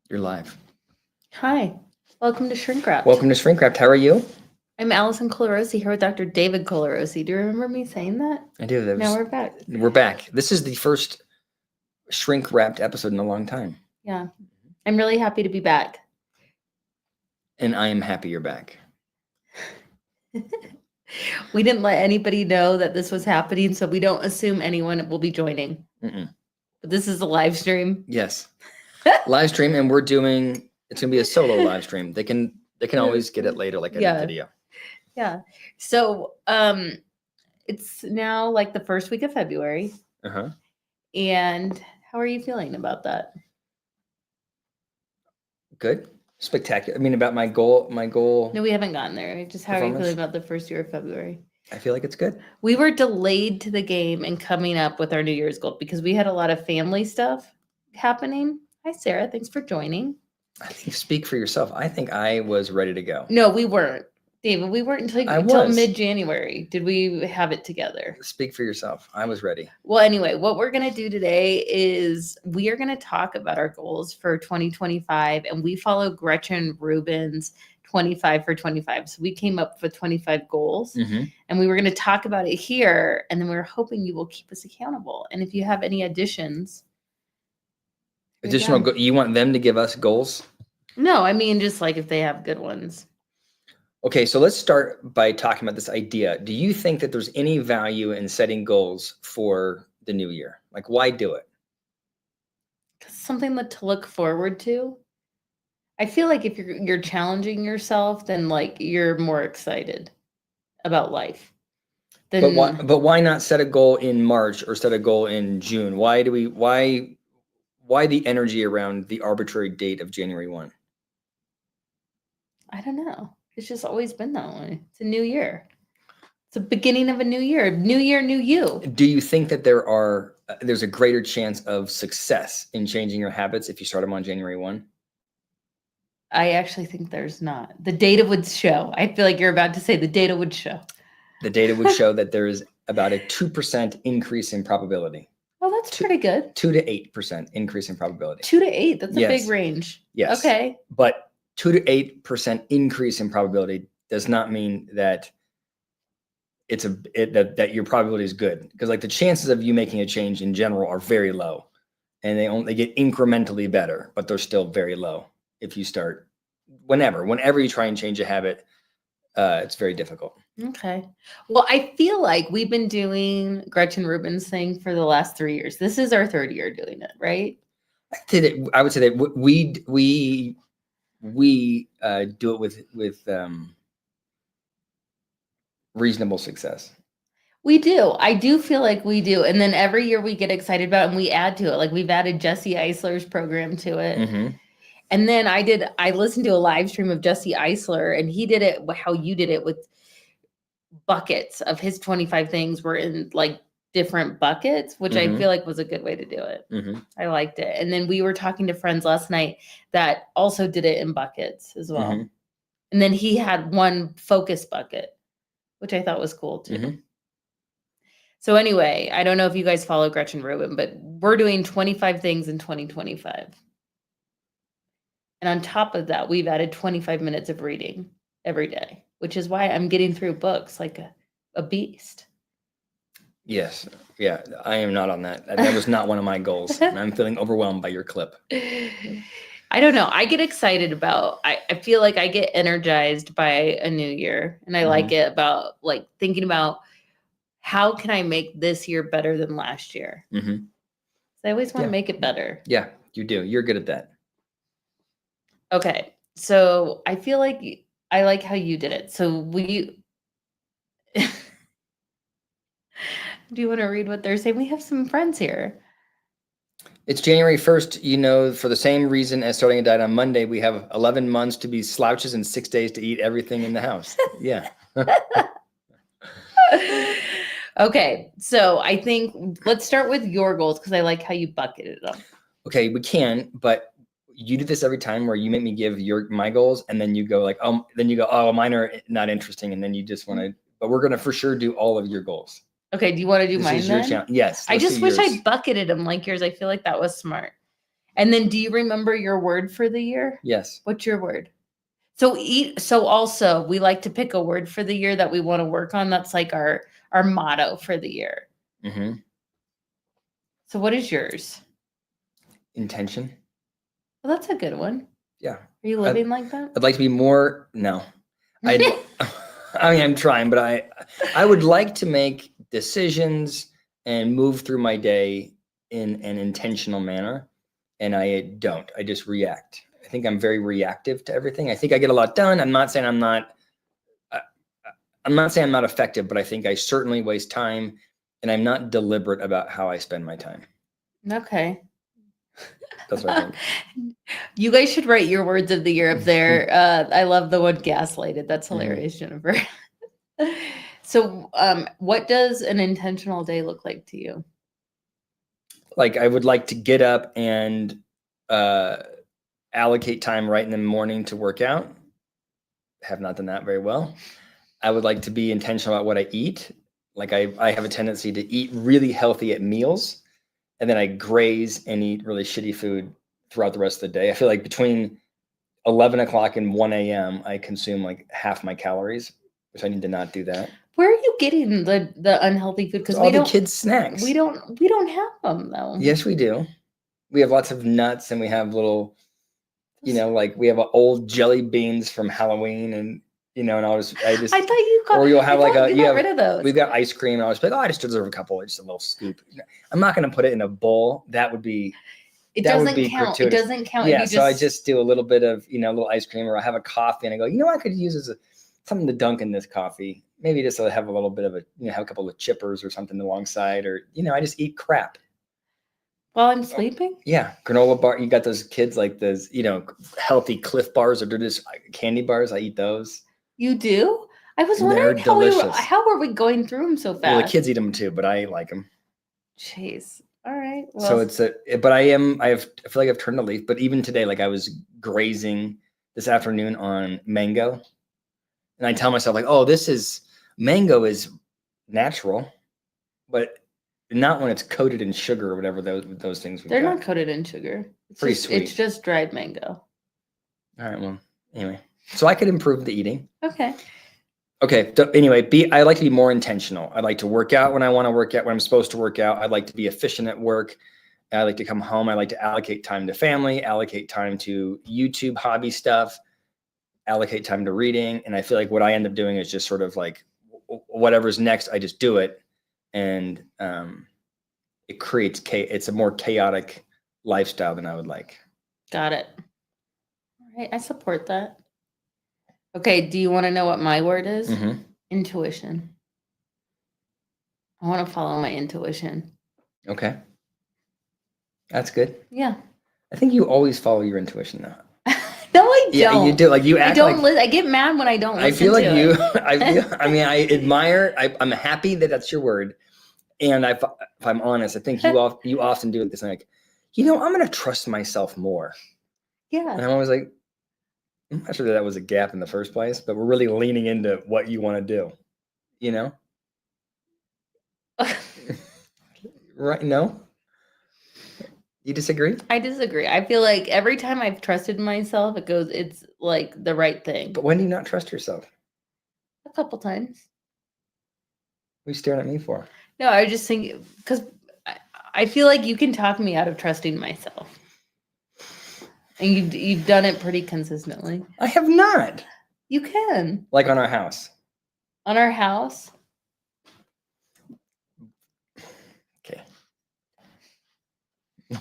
You're live. Hi, welcome to Shrink Wrapped. Welcome to Shrink Wrapped. How are you? I'm Allison Colarosi here with Dr. David Colarosi. Do you remember me saying that? I do. Now we're back. We're back. This is the first Shrink Wrapped episode in a long time. Yeah, I'm really happy to be back. And I am happy you're back. We didn't let anybody know that this was happening, so we don't assume anyone will be joining. Mm-mm. But this is a live stream. Yes. Live stream, and it's going to be a solo live stream. They can always get it later, like a video. Yeah. So it's now like the first week of February. Uh-huh. And how are you feeling about that? Good. Spectacular. I mean, about my goal. No, we haven't gotten there. Just how are you feeling about the first year of February? I feel like it's good. We were delayed to the game and coming up with our New Year's goal because we had a lot of family stuff happening. Hi, Sarah. Thanks for joining. I think speak for yourself. I think I was ready to go. No, we weren't. David, we weren't until mid-January. Did we have it together? Speak for yourself. I was ready. Well, anyway, what we're going to do today is we are going to talk about our goals for 2025, and we follow Gretchen Rubin's 25 for 25. So we came up with 25 goals, and we were going to talk about it here, and then we were hoping you will keep us accountable. And if you have any additions. You want them to give us goals? No, I mean, just like if they have good ones. Okay, so let's start by talking about this idea. Do you think that there's any value in setting goals for the new year? Like, why do it? Something to look forward to. I feel like if you're challenging yourself, then like you're more excited about life. But why not set a goal in March or set a goal in June? Why the energy around the arbitrary date of January 1? I don't know. It's just always been that way. It's a new year. It's the beginning of a new year. New year, new you. Do you think that there's a greater chance of success in changing your habits if you start them on January 1? I actually think there's not. The data would show. I feel like you're about to say the data would show. The data would show that there is about a 2% increase in probability. Oh, that's pretty good. 2 to 8% increase in probability. 2 to 8. That's a big range. Yes. Okay. But 2 to 8% increase in probability does not mean that that your probability is good, because like the chances of you making a change in general are very low, and they get incrementally better, but they're still very low if you start whenever you try and change a habit. It's very difficult. Okay. Well, I feel like we've been doing Gretchen Rubin's thing for the last 3 years. This is our third year doing it, right? I would say that we do it with reasonable success. We do. I do feel like we do. And then every year we get excited about it and we add to it. Like we've added Jesse Eisler's program to it. And then I listened to a live stream of Jesse Eisler, and he did it how you did it, with buckets of his 25 things were in like different buckets, which I feel like was a good way to do it. I liked it. And then we were talking to friends last night that also did it in buckets as well. And then he had one focus bucket, which I thought was cool too. So anyway, I don't know if you guys follow Gretchen Rubin, but we're doing 25 things in 2025. And on top of that, we've added 25 minutes of reading every day, which is why I'm getting through books like a beast. Yes. Yeah. I am not on that. That was not one of my goals. And I'm feeling overwhelmed by your clip. I don't know. I get excited about, I feel like I get energized by a new year. And I like it about like thinking about how can I make this year better than last year? I always want to make it better. Yeah, you do. You're good at that. Okay. So I feel like I like how you did it. So do you want to read what they're saying? We have some friends here. It's January 1st, for the same reason as starting a diet on Monday, we have 11 months to be slouches and 6 days to eat everything in the house. Yeah. Okay. So I think let's start with your goals, because I like how you bucketed them. Okay, we can, but you do this every time where you make me give my goals, and then you go like, oh, mine are not interesting. And then you just want to, but we're going to for sure do all of your goals. Okay. Do you want to do mine then? Yes. I just wish I bucketed them like yours. I feel like that was smart. And then do you remember your word for the year? Yes. What's your word? So also we like to pick a word for the year that we want to work on. That's like our motto for the year. Mm-hmm. So what is yours? Intention. Well, that's a good one. Yeah. Are you living like that? I'd like to be more. No. I mean, I'm trying, but I would like to make decisions and move through my day in an intentional manner. And I don't. I just react. I think I'm very reactive to everything. I think I get a lot done. I'm not saying I'm not effective, but I think I certainly waste time, and I'm not deliberate about how I spend my time. Okay. That's what I think. You guys should write your words of the year up there. I love the one gaslighted. That's hilarious, Jennifer. So what does an intentional day look like to you? Like, I would like to get up and allocate time right in the morning to work out. Have not done that very well. I would like to be intentional about what I eat. Like, I have a tendency to eat really healthy at meals, and then I graze and eat really shitty food throughout the rest of the day. I feel like between 11 o'clock and 1 a.m., I consume like half my calories, which I need to not do that. Where are you getting the unhealthy food? Because all the kids' snacks. We don't have them though. Yes, we do. We have lots of nuts, and we have little, like we have old jelly beans from Halloween, and and I thought you got. Or you'll have you got rid of those. We've got ice cream, and I was like, oh, I just deserve a couple, just a little scoop. I'm not going to put it in a bowl. That would be. It doesn't count. Gratuitous. It doesn't count. Yeah, so I just do a little bit of a little ice cream, or I have a coffee, and I go, I could use as something to dunk in this coffee. Maybe just have a little bit of have a couple of chippers or something alongside, or I just eat crap while I'm sleeping. Yeah, granola bar. You got those kids like those healthy Cliff bars, or they're just candy bars. I eat those. You do? I was wondering how are we going through them so fast? Well, the kids eat them too, but I like them. Jeez. All right. Well, so but I feel like I've turned a leaf. But even today, like I was grazing this afternoon on mango, and I tell myself like, oh, mango is natural, but not when it's coated in sugar or whatever those things. They're not coated in sugar. It's pretty sweet. It's just dried mango. All right. Well, anyway, so I could improve the eating. Okay. Okay. So anyway, I like to be more intentional. I like to work out when I want to work out, when I'm supposed to work out. I like to be efficient at work. I like to come home. I like to allocate time to family, allocate time to YouTube hobby stuff, allocate time to reading. And I feel like what I end up doing is just sort of like whatever's next, I just do it. And it creates it's a more chaotic lifestyle than I would like. Got it. All right. I support that. Okay, do you want to know what my word is? Mm-hmm. Intuition. I want to follow my intuition. Okay. That's good. Yeah. I think you always follow your intuition though. No, I don't. Yeah, you do. Like you act. I get mad when I don't listen. I feel like you. I admire. I'm happy that that's your word. And if I'm honest, I think you often do this. Like, I'm going to trust myself more. Yeah. And I'm always like, I'm not sure that was a gap in the first place, but we're really leaning into what you want to do, Right? No? You disagree? I disagree. I feel like every time I've trusted myself, it's like the right thing. But when do you not trust yourself? A couple times. What are you staring at me for? No, I was just thinking, because I feel like you can talk me out of trusting myself. And you've done it pretty consistently. I have not. You can. Like on our house. On our house? Okay.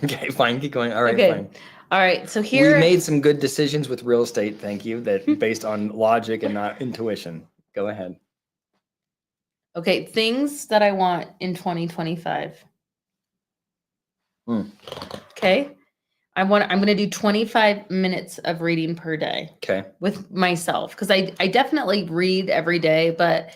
Okay, fine. Keep going. All right, okay. Fine. All right. So here we made some good decisions with real estate. Thank you. That based on logic and not intuition. Go ahead. Okay, things that I want in 2025. Okay. I'm going to do 25 minutes of reading per day. Okay. With myself, because I definitely read every day, but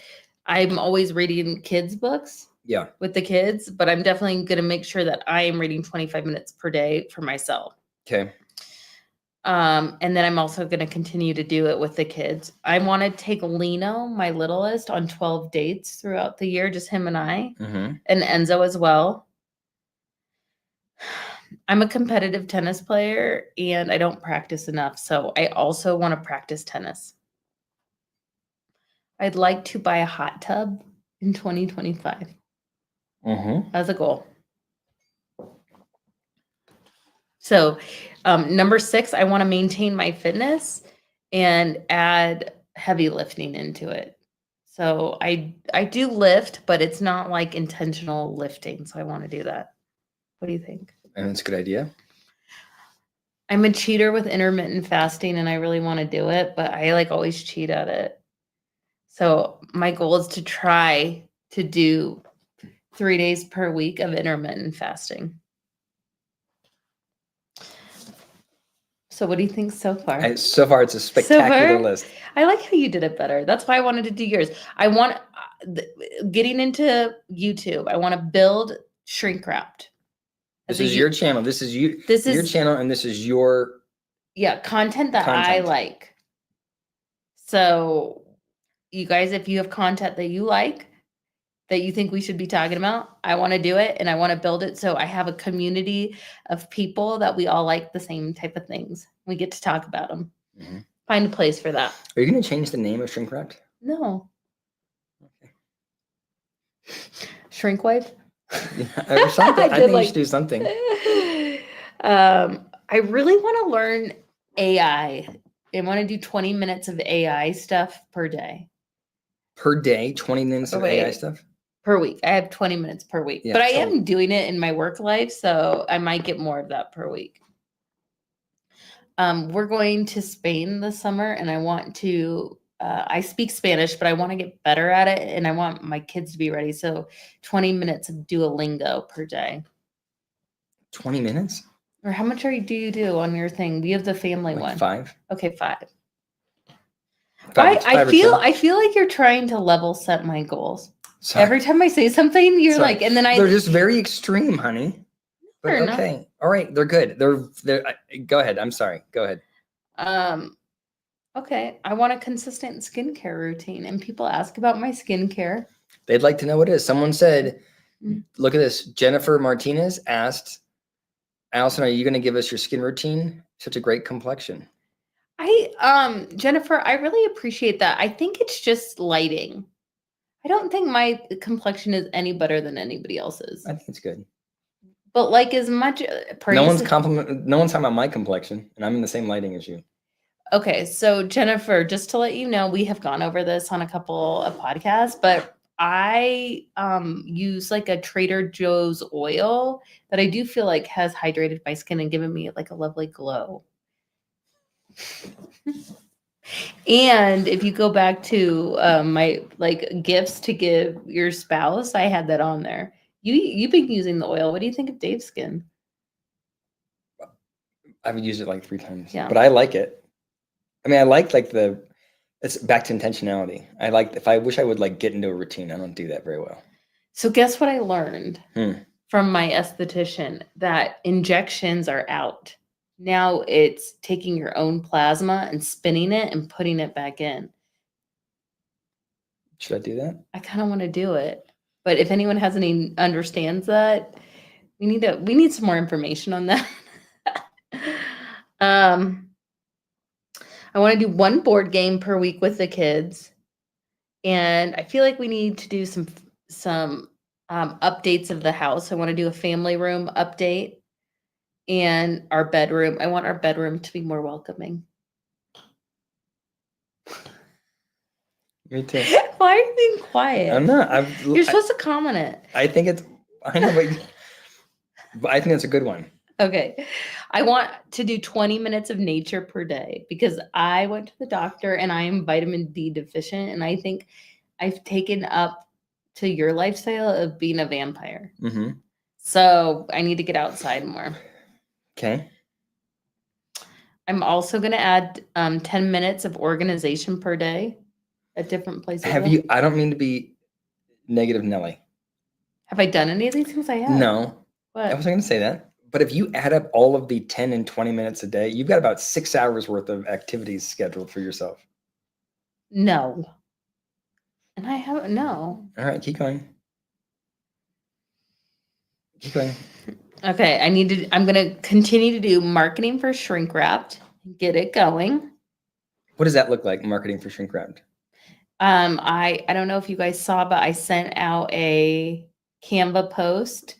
I'm always reading kids' books. Yeah. With the kids, but I'm definitely going to make sure that I am reading 25 minutes per day for myself. Okay. And then I'm also going to continue to do it with the kids. I want to take Lino, my littlest, on 12 dates throughout the year, just him and I, and Enzo as well. I'm a competitive tennis player and I don't practice enough. So I also want to practice tennis. I'd like to buy a hot tub in 2025 as a goal. So number 6, I want to maintain my fitness and add heavy lifting into it. So I do lift, but it's not like intentional lifting. So I want to do that. What do you think? And it's a good idea. I'm a cheater with intermittent fasting and I really want to do it, but I like always cheat at it. So my goal is to try to do 3 days per week of intermittent fasting. So what do you think so far? So far, it's a spectacular list. I like how you did it better. That's why I wanted to do yours. I want getting into YouTube. I want to build Shrink Wrapped. This is your channel. This is you. This is your channel, and this is your content that I like. So, you guys, if you have content that you like, that you think we should be talking about, I want to do it, and I want to build it so I have a community of people that we all like the same type of things. We get to talk about them. Mm-hmm. Find a place for that. Are you going to change the name of Shrink Wrapped? No. Okay. Shrink Wife? Or something. I think you should do something. I really want to learn AI. I want to do 20 minutes of AI stuff per day. Per day, 20 minutes of AI stuff? Per week. I have 20 minutes per week. Yeah, but I am doing it in my work life, so I might get more of that per week. We're going to Spain this summer, and I want to I speak Spanish, but I want to get better at it, and I want my kids to be ready. So 20 minutes of Duolingo per day. 20 minutes? Or how much do you do on your thing? We have the family one. 5. Okay, 5. I feel like you're trying to level set my goals. Sorry. Every time I say something, you're like, and then they're just very extreme, honey. But okay. Not. All right, they're good. They're go ahead. I'm sorry. Go ahead. Okay. I want a consistent skincare routine, and people ask about my skincare. They'd like to know what it is. Someone said, look at this. Jennifer Martinez asked, Allison, are you going to give us your skin routine? Such a great complexion. Jennifer, I really appreciate that. I think it's just lighting. I don't think my complexion is any better than anybody else's. I think it's good. But like as much praise. No one's talking about my complexion, and I'm in the same lighting as you. Okay, so Jennifer, just to let you know, we have gone over this on a couple of podcasts, but I use like a Trader Joe's oil that I do feel like has hydrated my skin and given me like a lovely glow. And if you go back to my like gifts to give your spouse, I had that on there. You've been using the oil. What do you think of Dave's skin? I've used it like 3 times. Yeah. But I like it. I mean, I like it's back to intentionality. I wish I would like get into a routine. I don't do that very well. So guess what I learned from my esthetician? That injections are out. Now it's taking your own plasma and spinning it and putting it back in. Should I do that? I kind of want to do it. But if anyone understands that, we need some more information on that. I want to do 1 board game per week with the kids. And I feel like we need to do some updates of the house. I want to do a family room update and our bedroom. I want our bedroom to be more welcoming. Me too. Why are you being quiet? I'm not. You're supposed to comment it. I think it's. I know, but I think it's a good one. Okay. I want to do 20 minutes of nature per day because I went to the doctor and I am vitamin D deficient. And I think I've taken up to your lifestyle of being a vampire. Mm-hmm. So I need to get outside more. Okay. I'm also going to add 10 minutes of organization per day at different places. I don't mean to be negative, Nelly. Have I done any of these things? I have. No. What? I wasn't going to say that. But if you add up all of the 10 and 20 minutes a day, you've got about 6 hours worth of activities scheduled for yourself. No. And I haven't, no. All right, keep going. Keep going. Okay, I'm gonna continue to do marketing for Shrink Wrapped, get it going. What does that look like, marketing for Shrink Wrapped? I don't know if you guys saw, but I sent out a Canva post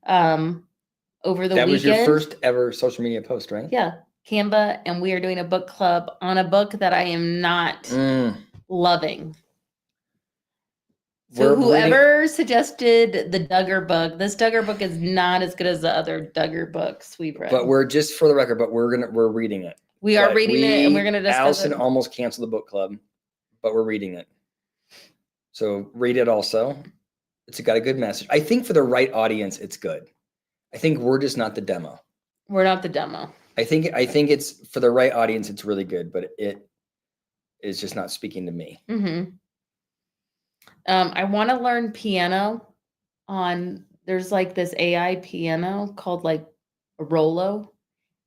over the That was your weekend. first ever social media post, right? Yeah, Canva, and we are doing a book club on a book that I am not loving. So whoever suggested the Duggar book, this Duggar book is not as good as the other Duggar books we've read. But we're just for the record, but we're reading it. We are reading it, and we're gonna discuss Allison it. almost canceled the book club, but we're reading it. So read it also. It's got a good message. I think for the right audience, it's good. I think we're just not the demo. We're not the demo. I think it's for the right audience, it's really good, but it is just not speaking to me. Mm-hmm. I want to learn piano there's like this AI piano called like a Rolo,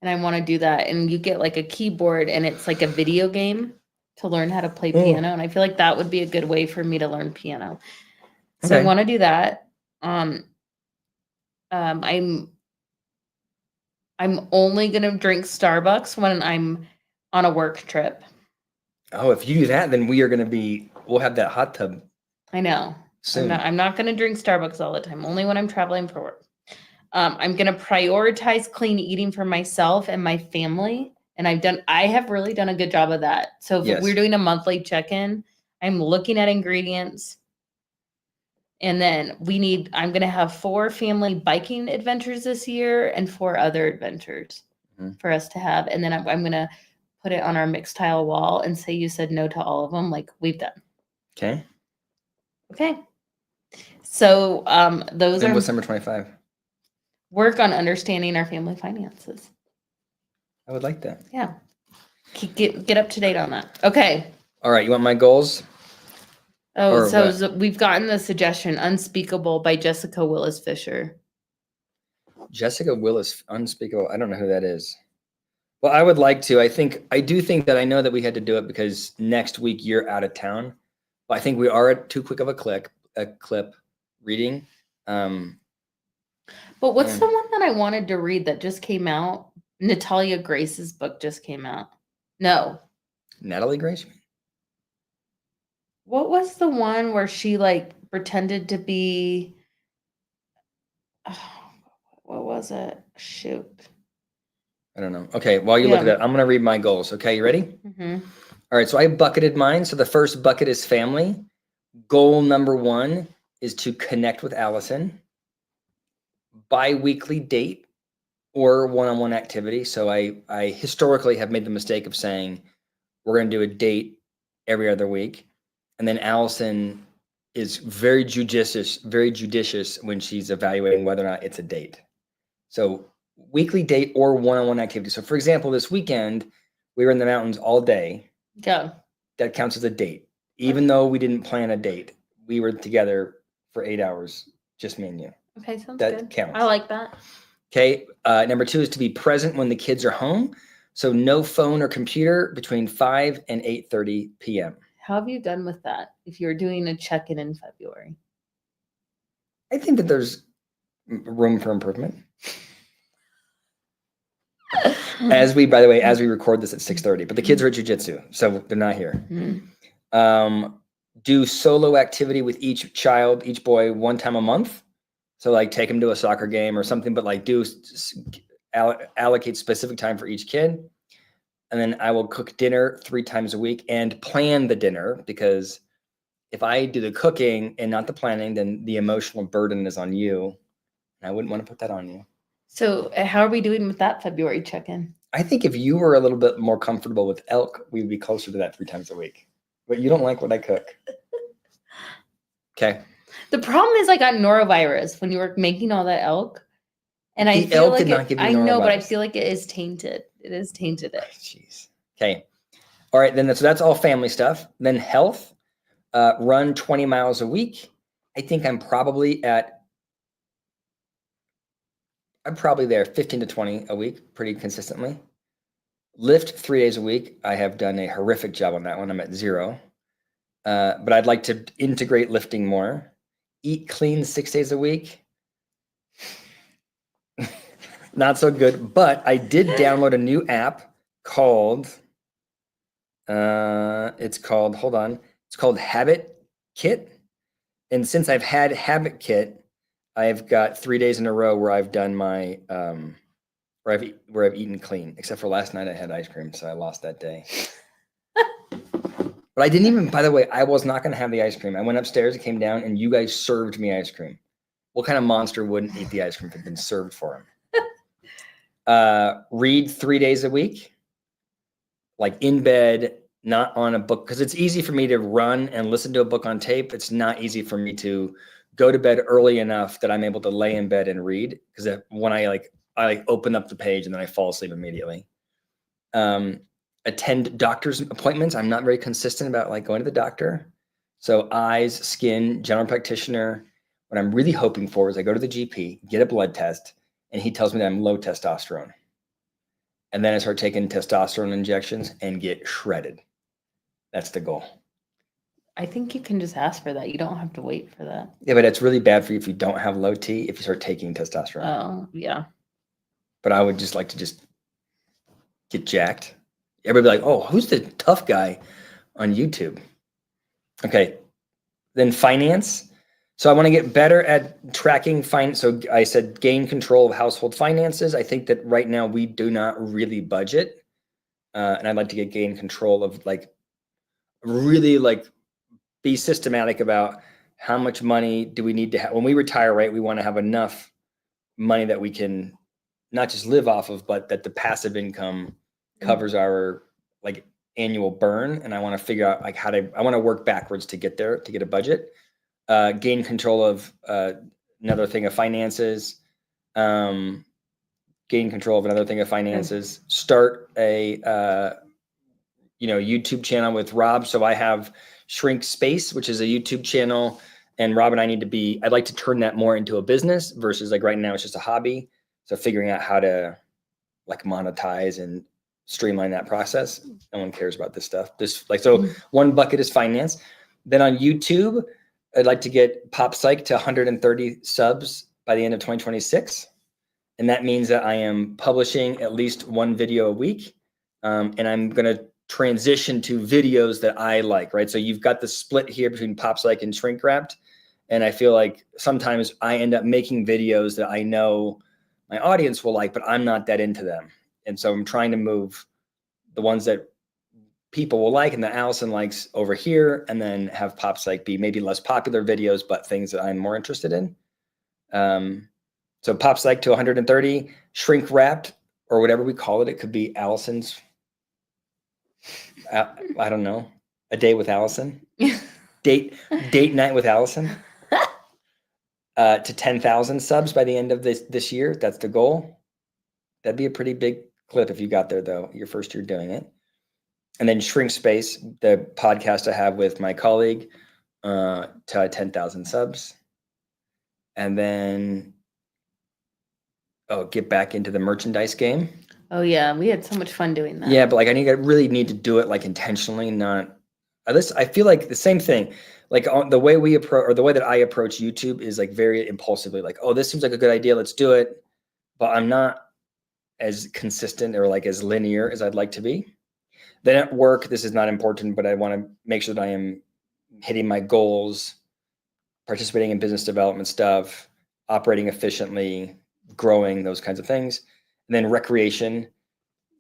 and I want to do that. And you get like a keyboard, and it's like a video game to learn how to play piano. And I feel like that would be a good way for me to learn piano. So I want to do that. I'm only gonna drink Starbucks when I'm on a work trip. Oh, if you do that, then we'll have that hot tub. I know. Soon. I'm not gonna drink Starbucks all the time, only when I'm traveling for work. I'm gonna prioritize clean eating for myself and my family. And I have really done a good job of that. So if we're doing a monthly check-in, I'm looking at ingredients. And then I'm going to have 4 family biking adventures this year and 4 other adventures for us to have. And then I'm going to put it on our mixed tile wall and say you said no to all of them, like we've done. Okay. So those then are. What's number 25? Work on understanding our family finances. I would like that. Yeah. Get up to date on that. Okay. All right. You want my goals? Oh, so we've gotten the suggestion, Unspeakable by Jessica Willis Fisher. Jessica Willis, Unspeakable. I don't know who that is. Well, I would like to. I do think that I know that we had to do it because next week you're out of town. But I think we are at too quick of a clip reading. But what's the one that I wanted to read that just came out? Natalia Grace's book just came out. No. Natalie Grace? What was the one where she like pretended to be? Oh, what was it? Shoot. I don't know. Okay, while you look at that, I'm going to read my goals. Okay, you ready? Mm-hmm. All right, so I bucketed mine. So the first bucket is family. Goal number 1 is to connect with Allison. Bi-weekly date or one-on-one activity. So I historically have made the mistake of saying we're going to do a date every other week. And then Allison is very judicious when she's evaluating whether or not it's a date. So weekly date or one-on-one activity. So for example, this weekend, we were in the mountains all day. Yeah. That counts as a date. Even though we didn't plan a date, we were together for 8 hours, just me and you. Okay, sounds good. That counts. I like that. Okay, number 2 is to be present when the kids are home. So no phone or computer between 5 and 8:30 p.m. How have you done with that if you're doing a check-in in February? I think that there's room for improvement. By the way, as we record this at 6:30, but the kids are at jiu-jitsu, so they're not here. Mm-hmm. Do solo activity with each boy 1 time a month. So like take them to a soccer game or something, but like allocate specific time for each kid. And then I will cook dinner 3 times a week and plan the dinner, because if I do the cooking and not the planning, then the emotional burden is on you. And I wouldn't want to put that on you. So how are we doing with that February check-in? I think if you were a little bit more comfortable with elk, we'd be closer to that 3 times a week. But you don't like what I cook. Okay. The problem is I got norovirus when you were making all that elk. And I feel like I know, but I feel like it is tainted. It is tainted. Jeez. Okay. All right. Then that's all family stuff. Then health. Run 20 miles a week. I think I'm probably there 15 to 20 a week, pretty consistently. Lift 3 days a week. I have done a horrific job on that one. I'm at 0. But I'd like to integrate lifting more. Eat clean 6 days a week. Not so good. But I did download a new app called, it's called Habit Kit. And since I've had Habit Kit, I've got 3 days in a row where I've done my, where I've eaten clean, except for last night I had ice cream, so I lost that day. But I didn't even, by the way, I was not going to have the ice cream. I went upstairs, it came down, and you guys served me ice cream. What kind of monster wouldn't eat the ice cream if it had been served for him? Read 3 days a week, like in bed, not on a book, because it's easy for me to run and listen to a book on tape. It's not easy for me to go to bed early enough that I'm able to lay in bed and read, because when I open up the page and then I fall asleep immediately. Attend doctor's appointments. I'm not very consistent about like going to the doctor. So eyes, skin, general practitioner. What I'm really hoping for is I go to the GP, get a blood test, and he tells me that I'm low testosterone. And then I start taking testosterone injections and get shredded. That's the goal. I think you can just ask for that. You don't have to wait for that. Yeah, but it's really bad for you if you don't have low T, if you start taking testosterone. Oh, yeah. But I would just like to just get jacked. Everybody be like, oh, who's the tough guy on YouTube? Okay. Then finance. So I want to get better at tracking finance. So I said gain control of household finances. I think that right now we do not really budget. And I'd like to gain control of like really like be systematic about how much money do we need to have when we retire, right? We want to have enough money that we can not just live off of, but that the passive income covers our like annual burn. And I want to figure out like I want to work backwards to get there, to get a budget, gain control of another thing of finances, start a, YouTube channel with Rob. So I have Shrink Space, which is a YouTube channel, and Rob and I I'd like to turn that more into a business versus like right now it's just a hobby. So figuring out how to like monetize and streamline that process. No one cares about this stuff. One bucket is finance. Then on YouTube, I'd like to get Pop Psych to 130 subs by the end of 2026. And that means that I am publishing at least one video a week. And I'm going to transition to videos that I like, right? So you've got the split here between Pop Psych and Shrink Wrapped. And I feel like sometimes I end up making videos that I know my audience will like, but I'm not that into them. And so I'm trying to move the ones that people will like and that Allison likes over here, and then have Pop Psych be maybe less popular videos, but things that I'm more interested in. So Pop Psych to 130, Shrink Wrapped, or whatever we call it. It could be Allison's, I don't know, a day with Allison, date night with Allison, to 10,000 subs by the end of this year. That's the goal. That'd be a pretty big clip if you got there, though, your first year doing it. And then Shrink Space, the podcast I have with my colleague, to 10,000 subs. And then, get back into the merchandise game. Oh yeah, we had so much fun doing that. Yeah, but like I really need to do it like intentionally, not. I feel like the same thing. Like the way we approach, or the way that I approach YouTube is like very impulsively. Like, oh, this seems like a good idea. Let's do it. But I'm not as consistent or like as linear as I'd like to be. Then at work, this is not important, but I want to make sure that I am hitting my goals, participating in business development stuff, operating efficiently, growing, those kinds of things. And then recreation,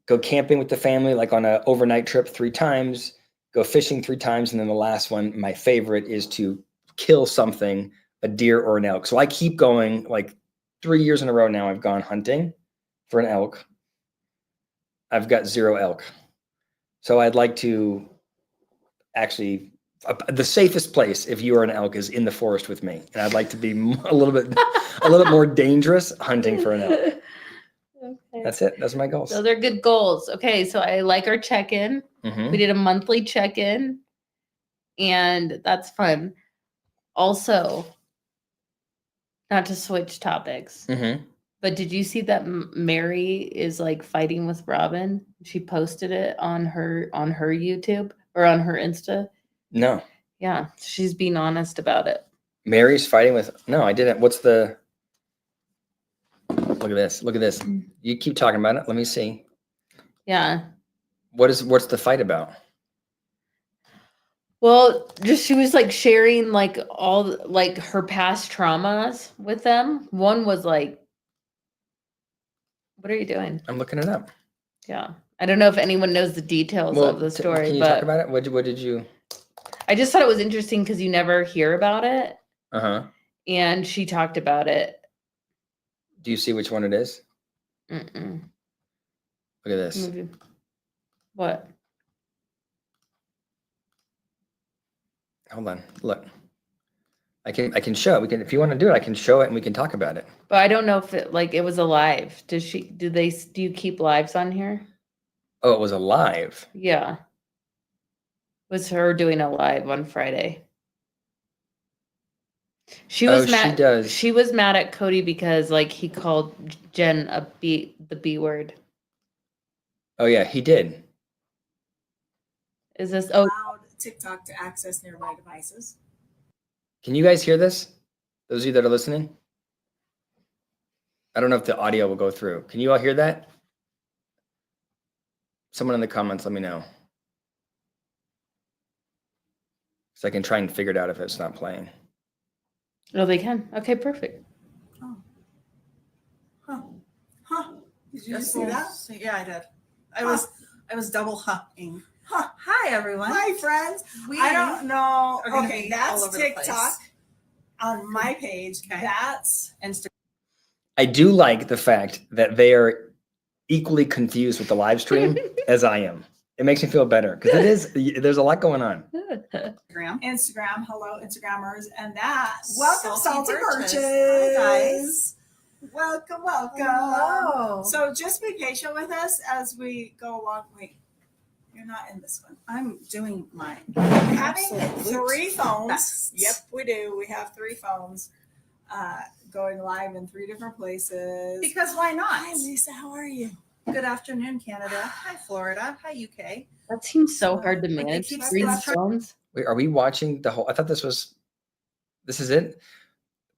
go camping with the family, like on an overnight trip 3 times, go fishing 3 times. And then the last one, my favorite, is to kill something, a deer or an elk. So I keep going, like 3 years in a row now, I've gone hunting for an elk. I've got 0 elk. So I'd like to actually, the safest place if you are an elk is in the forest with me. And I'd like to be a little bit more dangerous hunting for an elk. Okay. That's it. Those are my goals. Those are good goals. Okay. So I like our check-in. Mm-hmm. We did a monthly check-in, and that's fun. Also, not to switch topics, mm-hmm. but did you see that Mary is like fighting with Robin? She posted it on her YouTube or on her Insta. No. Yeah. She's being honest about it. Mary's fighting with, no, I didn't. What's the, Look at this. Look at this. You keep talking about it. Let me see. Yeah. What's the fight about? Well, just she was like sharing like all like her past traumas with them. One was like, what are you doing? I'm looking it up. Yeah. I don't know if anyone knows the details of the story, can you but talk about it? What did you? I just thought it was interesting because you never hear about it. Uh-huh. And she talked about it. Do you see which one it is? Mm-mm. Look at this. What? Hold on. Look. I can show it. We can, if you want to do it, I can show it and we can talk about it. But I don't know if it was a live. Do you keep lives on here? Oh, it was a live. Yeah. It was her doing a live on Friday. She was mad. She does. She was mad at Cody because like he called Jen the B word. Oh yeah, he did. Is this allowed TikTok to access nearby devices? Can you guys hear this? Those of you that are listening? I don't know if the audio will go through. Can you all hear that? Someone in the comments, let me know. So I can try and figure it out if it's not playing. Oh, they can. Okay, perfect. Oh. Huh. Did you just see that? Yeah, I did. Huh. I was double huffing. Huh. Hi everyone. Hi, friends. We I don't know. are gonna Okay, be all that's over the TikTok place. on my page. Okay. That's Instagram. I do like the fact that they are equally confused with the live stream as I am. It makes me feel better because there's a lot going on. Instagram. Hello, Instagrammers. And that, welcome, Salty Salty Birches. Birches. Hi, guys. Welcome. Hello. So just be patient with us as we go along. Wait, you're not in this one. I'm doing my Having absolute 3 phones. best. Yep, we do. We have 3 phones going live in 3 different places. Because why not? Hi, Lisa. How are you? Good afternoon, Canada. Hi, Florida. Hi, UK. That seems so hard to manage. keep 3 us- phones. Wait, are we watching the whole? I thought this is it.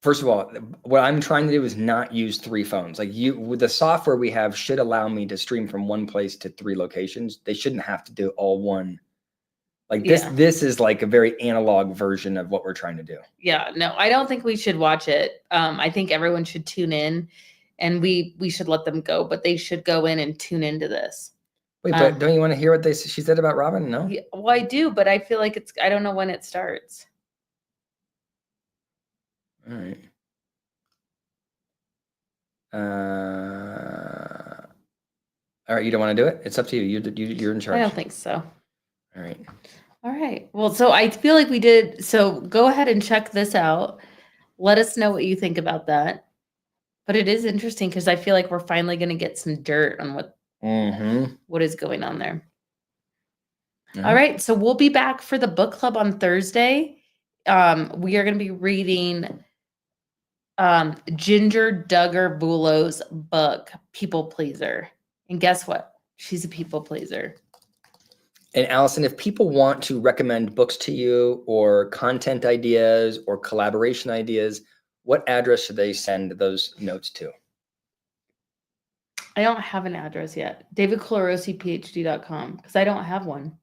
First of all, what I'm trying to do is not use 3 phones. Like with the software we have should allow me to stream from one place to 3 locations. They shouldn't have to do all one. Like this, Yeah. this is like a very analog version of what we're trying to do. Yeah, no, I don't think we should watch it. I think everyone should tune in and we should let them go, but they should go in and tune into this. Wait, but don't you want to hear what she said about Robin? No? Yeah, well, I do, but I feel like I don't know when it starts. All right. All right, you don't want to do it? It's up to you. You're in charge. I don't think so. All right. All right. Well, so I feel like we did. So go ahead and check this out. Let us know what you think about that. But it is interesting because I feel like we're finally going to get some dirt on what is going on there. All right. So we'll be back for the book club on Thursday. We are going to be reading Ginger Duggar Bulow's book, People Pleaser. And guess what? She's a people pleaser. And Allison, if people want to recommend books to you or content ideas or collaboration ideas, what address should they send those notes to? I don't have an address yet. DavidColorosiPhD.com because I don't have one.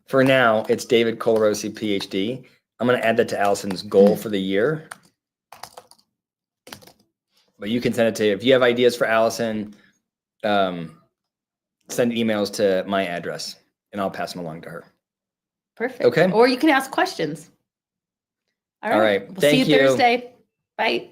For now, it's David Colarosi, PhD. I'm going to add that to Allison's goal for the year. But you can send it to, if you have ideas for Allison, send emails to my address and I'll pass them along to her. Perfect. Okay. Or you can ask questions. All right. All right. We'll see you Thursday. Bye.